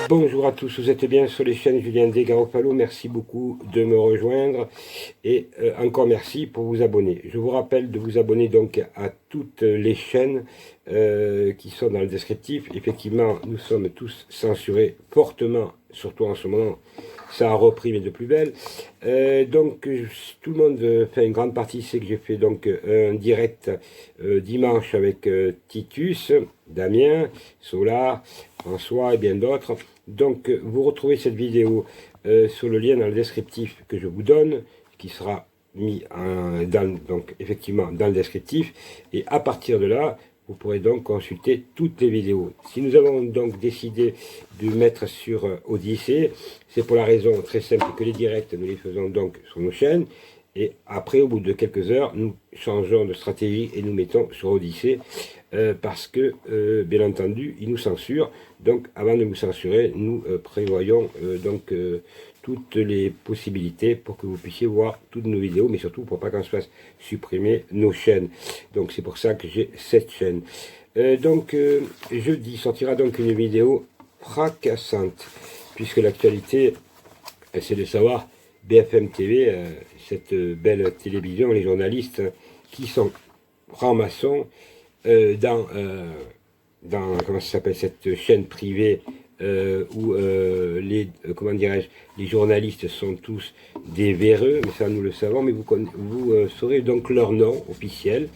Bonjour à tous, vous êtes bien sur les chaînes Julien D. Garoppalo, merci beaucoup de me rejoindre et encore merci pour vous abonner. Je vous rappelle de vous abonner donc à toutes les chaînes qui sont dans le descriptif. Effectivement, nous sommes tous censurés fortement, surtout en ce moment, ça a repris mais de plus belle. Donc tout le monde fait une grande partie, c'est que j'ai fait donc un direct dimanche avec Titus, Damien, Solar, François et bien d'autres. Donc vous retrouvez cette vidéo sur le lien dans le descriptif que je vous donne, qui sera mis donc effectivement dans le descriptif, et à partir de là vous pourrez donc consulter toutes les vidéos. Si nous avons donc décidé de mettre sur Odyssée, c'est pour la raison très simple que les directs nous les faisons donc sur nos chaînes, et après au bout de quelques heures nous changeons de stratégie et nous mettons sur Odyssée parce que bien entendu ils nous censurent. Donc avant de nous censurer, nous prévoyons donc toutes les possibilités pour que vous puissiez voir toutes nos vidéos, mais surtout pour pas qu'on se fasse supprimer nos chaînes. Donc c'est pour ça que j'ai cette chaîne. Jeudi sortira donc une vidéo fracassante, puisque l'actualité c'est de savoir BFM TV, cette belle télévision, les journalistes qui sont francs-maçons dans comment ça s'appelle, cette chaîne privée où comment dirais-je, les journalistes sont tous des véreux, mais ça nous le savons, mais vous saurez donc leur nom officiel,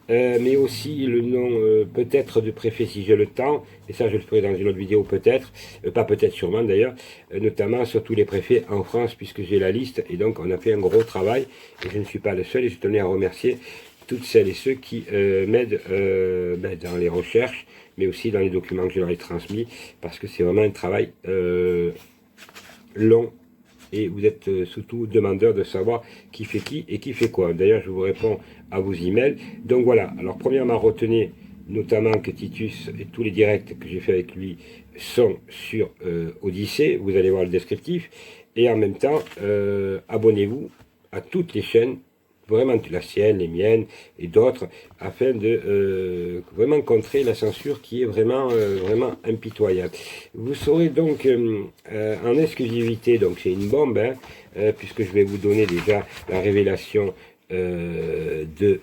mais aussi le nom peut-être de préfet si j'ai le temps, et ça je le ferai dans une autre vidéo peut-être, pas peut-être sûrement d'ailleurs, notamment sur tous les préfets en France, puisque j'ai la liste, et donc on a fait un gros travail, et je ne suis pas le seul, et je tenais à remercier toutes celles et ceux qui m'aident dans les recherches, mais aussi dans les documents que je leur ai transmis, parce que c'est vraiment un travail long, et vous êtes surtout demandeurs de savoir qui fait qui et qui fait quoi. D'ailleurs, je vous réponds à vos emails. Donc voilà, alors premièrement, retenez notamment que Titus et tous les directs que j'ai fait avec lui sont sur Odyssée, vous allez voir le descriptif, et en même temps, abonnez-vous à toutes les chaînes, vraiment la sienne, les miennes et d'autres, afin de vraiment contrer la censure qui est vraiment, vraiment impitoyable. Vous saurez donc en exclusivité, donc c'est une bombe, hein, puisque je vais vous donner déjà la révélation des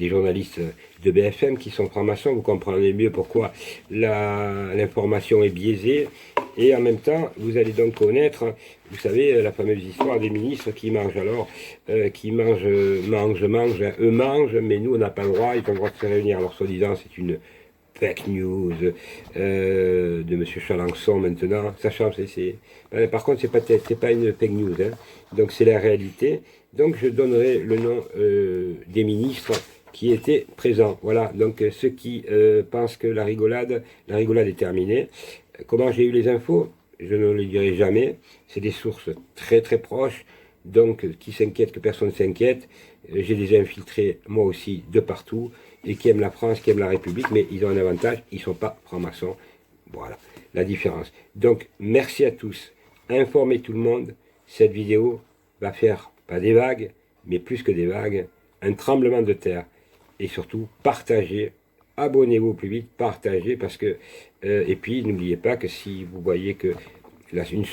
journalistes de BFM qui sont francs-maçons. Vous comprendrez mieux pourquoi l'information est biaisée, et en même temps vous allez donc connaître, vous savez, la fameuse histoire des ministres qui mangent alors, qui mangent, eux mangent, mais nous on n'a pas le droit, ils ont le droit de se réunir. Alors soi-disant c'est une fake news de M. Chalençon maintenant, sachant par contre c'est pas une fake news, hein. Donc c'est la réalité. Donc je donnerai le nom des ministres qui étaient présents. Voilà, donc ceux qui pensent que la rigolade est terminée. Comment j'ai eu les infos? Je ne le dirai jamais. C'est des sources très très proches, donc qui s'inquiètent que personne ne s'inquiète. J'ai des infiltrés, moi aussi, de partout, et qui aiment la France, qui aiment la République, mais ils ont un avantage, ils ne sont pas francs-maçons. Voilà, la différence. Donc, merci à tous. Informez tout le monde. Cette vidéo va faire, pas des vagues, mais plus que des vagues, un tremblement de terre. Et surtout, partagez. Abonnez-vous au plus vite, partagez, parce que et puis n'oubliez pas que si vous voyez que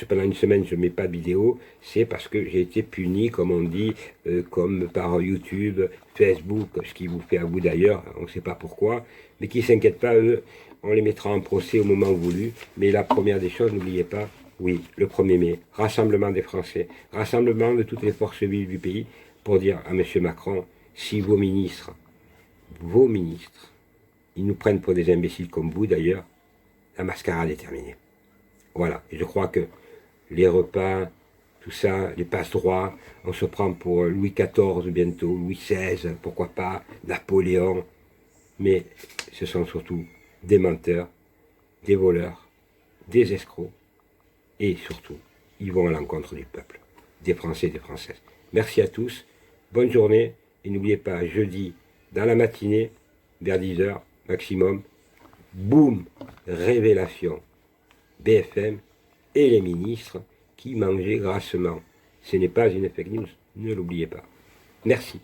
pendant une semaine je ne mets pas de vidéo, c'est parce que j'ai été puni, comme on dit, comme par YouTube, Facebook, ce qui vous fait à vous d'ailleurs, on ne sait pas pourquoi, mais qui ne s'inquiètent pas, eux, on les mettra en procès au moment voulu. Mais la première des choses, n'oubliez pas, oui, le 1er mai, rassemblement des Français, rassemblement de toutes les forces vives du pays, pour dire à M. Macron, si vos ministres, ils nous prennent pour des imbéciles comme vous d'ailleurs, la mascarade est terminée. Voilà, et je crois que les repas, tout ça, les passe-droits, on se prend pour Louis XIV bientôt, Louis XVI, pourquoi pas, Napoléon, mais ce sont surtout des menteurs, des voleurs, des escrocs, et surtout, ils vont à l'encontre du peuple, des Français et des Françaises. Merci à tous, bonne journée, et n'oubliez pas, jeudi, dans la matinée, vers 10h maximum, boum, révélation, BFM et les ministres qui mangeaient grassement. Ce n'est pas une fake news, ne l'oubliez pas. Merci.